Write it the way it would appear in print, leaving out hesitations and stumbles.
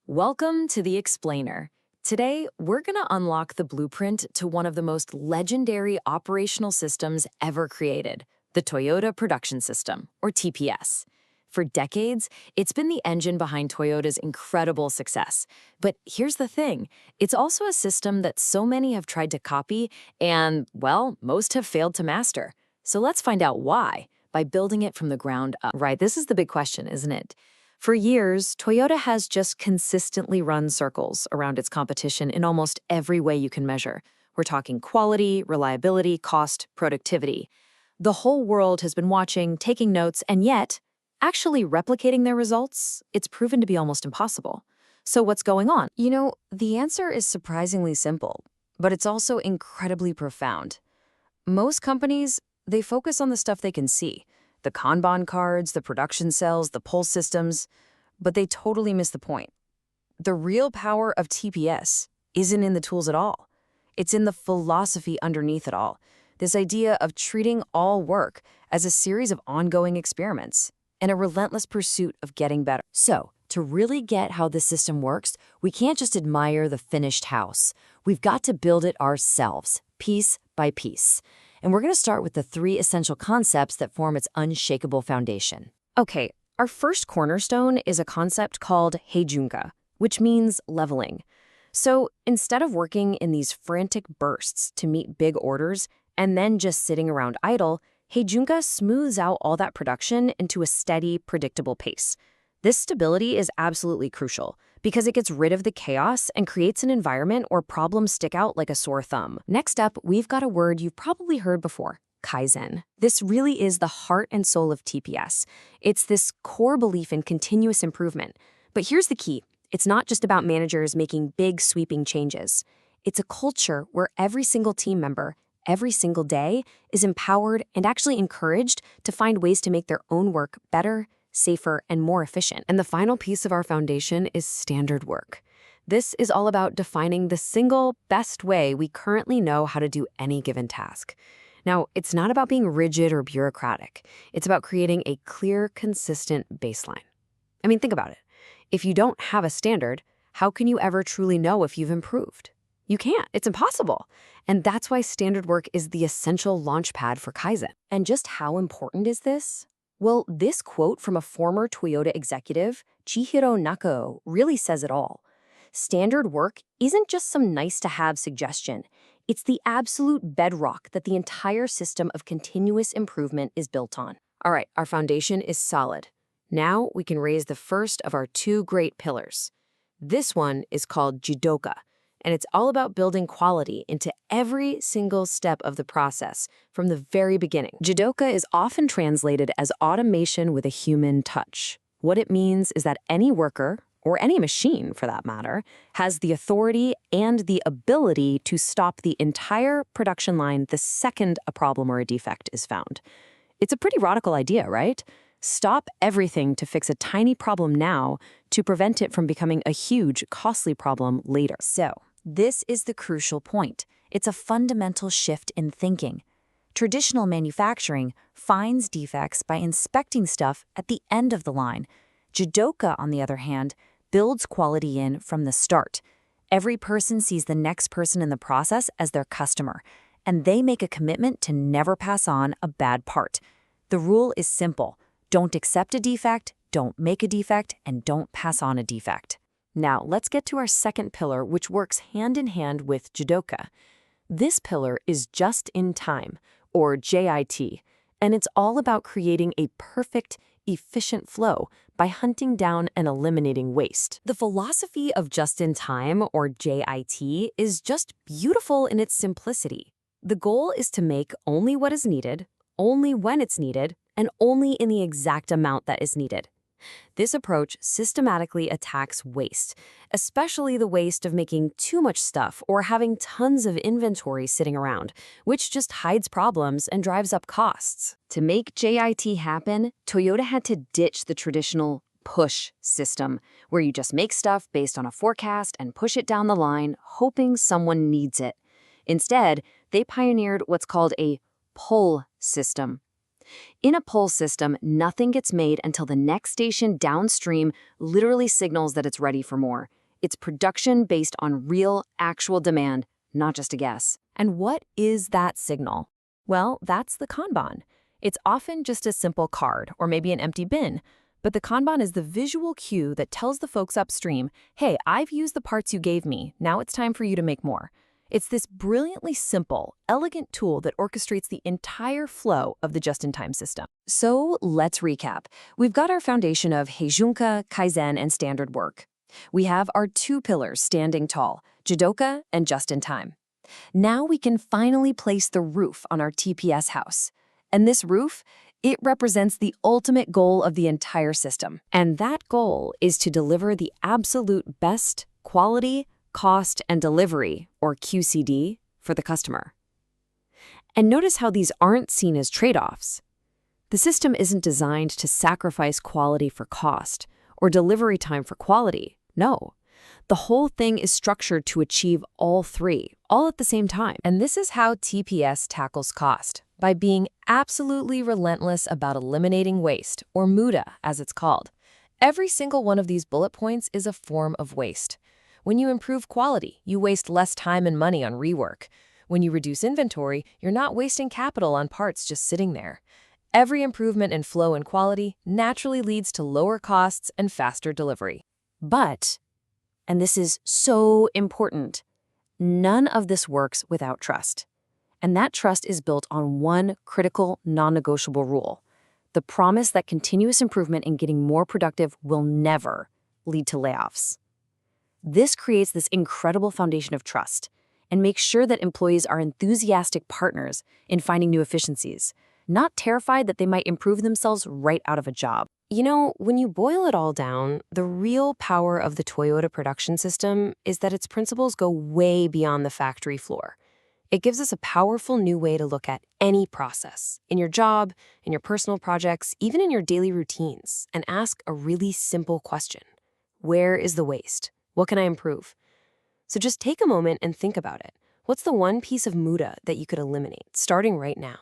Welcome to The Explainer. Today, we're going to unlock the blueprint to one of the most legendary operational systems ever created, the Toyota Production System, or TPS. For decades, it's been the engine behind Toyota's incredible success. But here's the thing, it's also a system that so many have tried to copy and, well, most have failed to master. So let's find out why by building it from the ground up. Right, this is the big question, isn't it? For years, Toyota has just consistently run circles around its competition in almost every way you can measure. We're talking quality, reliability, cost, productivity. The whole world has been watching, taking notes, and yet, actually replicating their results, it's proven to be almost impossible. So what's going on? The answer is surprisingly simple, but it's also incredibly profound. Most companies, they focus on the stuff they can see. The Kanban cards, the production cells, the pulse systems, but they totally miss the point. The real power of TPS isn't in the tools at all. It's in the philosophy underneath it all. This idea of treating all work as a series of ongoing experiments and a relentless pursuit of getting better. So, to really get how this system works, we can't just admire the finished house. We've got to build it ourselves, piece by piece. And we're going to start with the three essential concepts that form its unshakable foundation. Okay, our first cornerstone is a concept called Heijunka, which means leveling. So instead of working in these frantic bursts to meet big orders and then just sitting around idle, Heijunka smooths out all that production into a steady, predictable pace. This stability is absolutely crucial because it gets rid of the chaos and creates an environment where problems stick out like a sore thumb. Next up, we've got a word you've probably heard before, Kaizen. This really is the heart and soul of TPS. It's this core belief in continuous improvement. But here's the key. It's not just about managers making big, sweeping changes. It's a culture where every single team member, every single day, is empowered and actually encouraged to find ways to make their own work better, safer, and more efficient. And the final piece of our foundation is standard work. This is all about defining the single best way we currently know how to do any given task. Now, it's not about being rigid or bureaucratic. It's about creating a clear, consistent baseline. I mean, think about it. If you don't have a standard, how can you ever truly know if you've improved? You can't. It's impossible. And that's why standard work is the essential launchpad for Kaizen. And just how important is this? Well, this quote from a former Toyota executive, Chihiro Nakao, really says it all. Standard work isn't just some nice-to-have suggestion. It's the absolute bedrock that the entire system of continuous improvement is built on. All right, our foundation is solid. Now we can raise the first of our two great pillars. This one is called Jidoka, and it's all about building quality into every single step of the process from the very beginning. Jidoka is often translated as automation with a human touch. What it means is that any worker, or any machine for that matter, has the authority and the ability to stop the entire production line the second a problem or a defect is found. It's a pretty radical idea, right? Stop everything to fix a tiny problem now to prevent it from becoming a huge, costly problem later. So, this is the crucial point. It's a fundamental shift in thinking. Traditional manufacturing finds defects by inspecting stuff at the end of the line. Jidoka, on the other hand, builds quality in from the start. Every person sees the next person in the process as their customer, and they make a commitment to never pass on a bad part. The rule is simple. Don't accept a defect, don't make a defect, and don't pass on a defect. Now, let's get to our second pillar, which works hand in hand with Jidoka. This pillar is just in time, or JIT, and it's all about creating a perfect, efficient flow by hunting down and eliminating waste. The philosophy of just in time, or JIT, is just beautiful in its simplicity. The goal is to make only what is needed, only when it's needed, and only in the exact amount that is needed. This approach systematically attacks waste, especially the waste of making too much stuff or having tons of inventory sitting around, which just hides problems and drives up costs. To make JIT happen, Toyota had to ditch the traditional push system, where you just make stuff based on a forecast and push it down the line, hoping someone needs it. Instead, they pioneered what's called a pull system. In a pull system, nothing gets made until the next station downstream literally signals that it's ready for more. It's production based on real, actual demand, not just a guess. And what is that signal? Well, that's the Kanban. It's often just a simple card or maybe an empty bin, but the Kanban is the visual cue that tells the folks upstream, hey, I've used the parts you gave me, now it's time for you to make more. It's this brilliantly simple, elegant tool that orchestrates the entire flow of the just-in-time system. So let's recap. We've got our foundation of Heijunka, Kaizen, and standard work. We have our two pillars standing tall, Jidoka and just-in-time. Now we can finally place the roof on our TPS house. And this roof, it represents the ultimate goal of the entire system. And that goal is to deliver the absolute best quality, cost, and delivery, or QCD, for the customer. And notice how these aren't seen as trade-offs. The system isn't designed to sacrifice quality for cost or delivery time for quality. No. The whole thing is structured to achieve all three, all at the same time. And this is how TPS tackles cost, by being absolutely relentless about eliminating waste, or muda as it's called. Every single one of these bullet points is a form of waste. When you improve quality, you waste less time and money on rework. When you reduce inventory, you're not wasting capital on parts just sitting there. Every improvement in flow and quality naturally leads to lower costs and faster delivery. But, and this is so important, none of this works without trust. And that trust is built on one critical, non-negotiable rule: the promise that continuous improvement and getting more productive will never lead to layoffs. This creates this incredible foundation of trust and makes sure that employees are enthusiastic partners in finding new efficiencies, not terrified that they might improve themselves right out of a job. You know, when you boil it all down, the real power of the Toyota production system is that its principles go way beyond the factory floor. It gives us a powerful new way to look at any process, in your job, in your personal projects, even in your daily routines, and ask a really simple question. Where is the waste? What can I improve? So just take a moment and think about it. What's the one piece of muda that you could eliminate, starting right now?